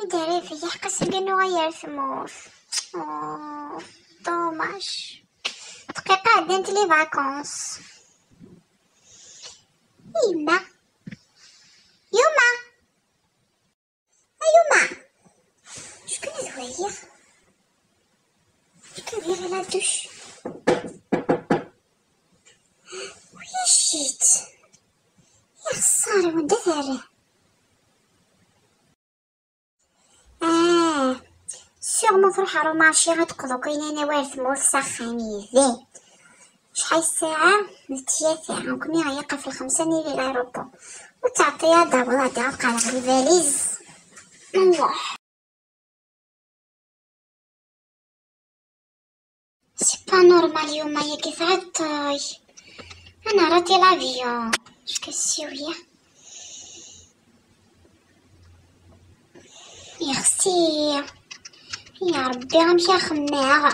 داري فيا حقاش بانو غيرسموش. دوماج. دقيقة عدات لي فاكونس. يما يما يما شكون هذا؟ شكون داير على الدوش؟ ويا شيت يا خسارة وين دارها؟ سيغمون في الحارة ماشي غتقضو كاين انا وارث مول سخاني ذي. شحال الساعة؟ 3 وكوني غيقف في 5 نيلي لايروبور وتعطيها دابا غادي غتقلع الفاليز نروح. سي با نورمال اليوم هي كيف عطاي انا راتي لافيون. اش كسيويا يا اختي يا ربي غنمشي خماغ.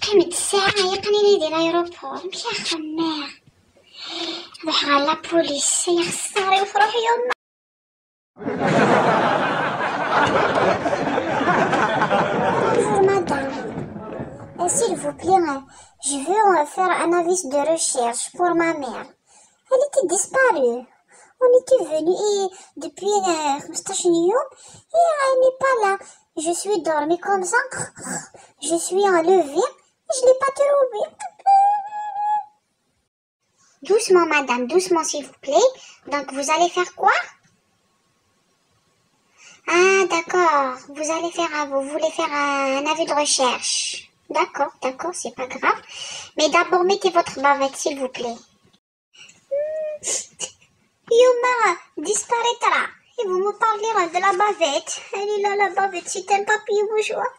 قيمة الساعة يقني لي ديال الايروبور نمشي خماغ. روح غا لابوليس يا خساري وفروح يوم. Bonjour madame, s'il vous plaît, je veux faire un avis de recherche pour ma mère. Elle était disparue. On était venu et depuis 15 يوم et elle n'est pas là. Je suis dormie comme ça, je suis enlevée et je l'ai pas trouvée. Doucement madame, doucement s'il vous plaît. Donc vous allez faire quoi? Ah d'accord, vous voulez faire un avis de recherche. D'accord, c'est pas grave. Mais d'abord mettez votre bavette s'il vous plaît. Yuma disparaîtra et vous me parlerez de la bavette. Elle est là la bavette, c'est un papier bourgeois.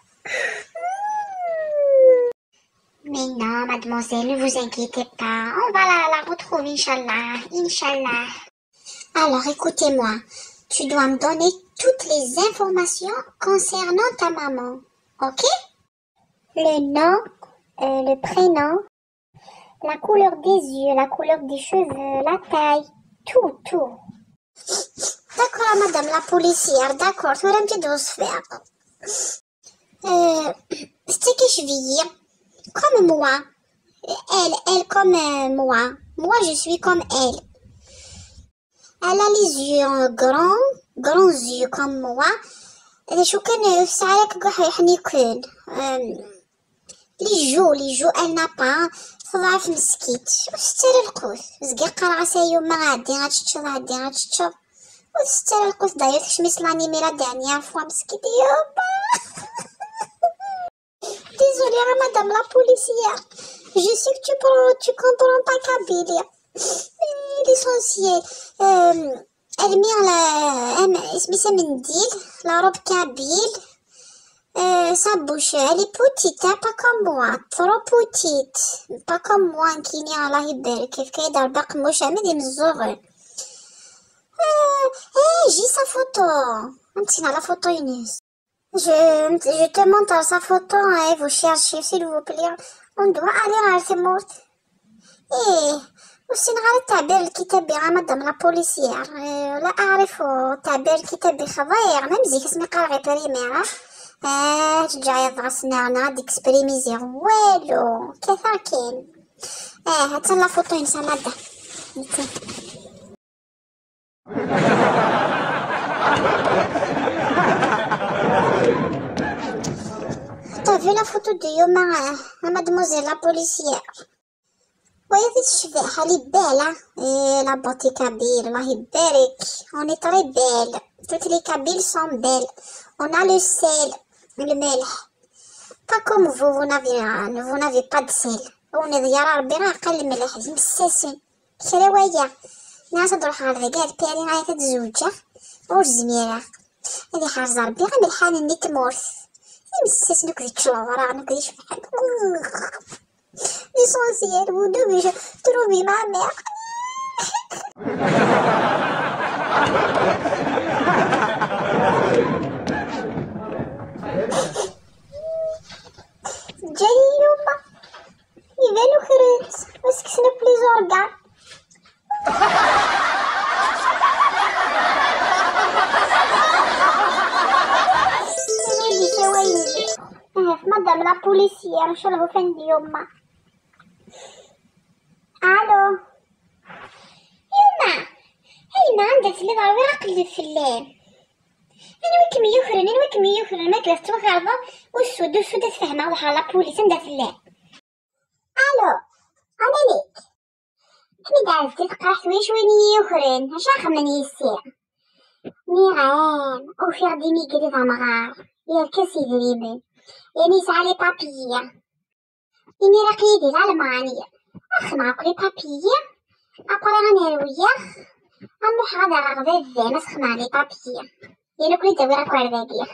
Mais non mademoiselle, ne vous inquiétez pas, on va la retrouver Inch'Allah. Alors écoutez-moi, tu dois me donner toutes les informations concernant ta maman, ok? Le nom, le prénom, la couleur des yeux, la couleur des cheveux, la taille, tout. D'accord madame la policière, d'accord, tu vas me faire. C'est que je vis comme moi, elle comme moi, je suis comme elle. Elle a les yeux grands yeux comme moi. شو كان في ساعات كح يحنيكون لي جو elle n'a pas ضعف مسكيت وستر القوس زقيق راسها يوم غادي غتشطب وستر القوس داير تشمس لانيميرا dernière fois مسكيت يوبا. Désolée madame la policière, je sais que tu comprends pas kabyle. L'essentiel elle met اسمها منديل la robe kabyle. Sa bouche elle est petite, hein, pas comme moi, trop petite, pas comme moi كيني الله يبارك كيف كيدار بقموش عمدي من الزغل. J'ai sa photo. نتينا la photo Inès. Je te montre sa photo et vous cherchez s'il vous plaît. On doit aller à Altemort. وسين غير التعبير الكتابي مدام لا بوليسيير لا اعرف التعبير الكتابي خضير ما مزيك اسمي قاري بريمير ترجعي ضغسنا ديكسبريمي زيرو والو كيفا كاين حتى لا فوتو ينسى مادا طافي لا فوتو ديو مع مادموزيل لا بوليسيير. ويا في الشباحة لي بالة لا بوتي كابيل الله يبارك. on est très belle, toutes les Kabyles sont belles. On a le sel, le ملح, pas comme vous n'avez pas de sel. ونضيار ربي راه قل الملح مساسين شراوية ناس تروح على الرقاد بيري غاية تزوجة ور زميرة هذي حارزة ربي غا ملحان اني تمورث مساس نكذي تشلورا نكذي شبحال. L'essentiel, vous devez trouver ma mère. جاي يوما يبانو خريط بس كسنا بليز organes. نشربو فين يما. الو يما، هاي ما عندك في اللي ضروري قلب في الليل. انا وكم يخرن الماكلة تتوغرض والسود تفهمها وحال لابوليس ندا في الليل. الو انا ليك كني دعزتي تقرا حوايج وين يخرن اش من يسير نيران وفي غدي ميقري ضمغار يا الكاسي دريمن يعني سالي بابيا إني رقيدي الألمانية أخ معاك لي بابيا أقرا أنا وياك أمو حاضر غدا ذا مسخ مع لي بابيا يعني كلي دويرة كوارداكيا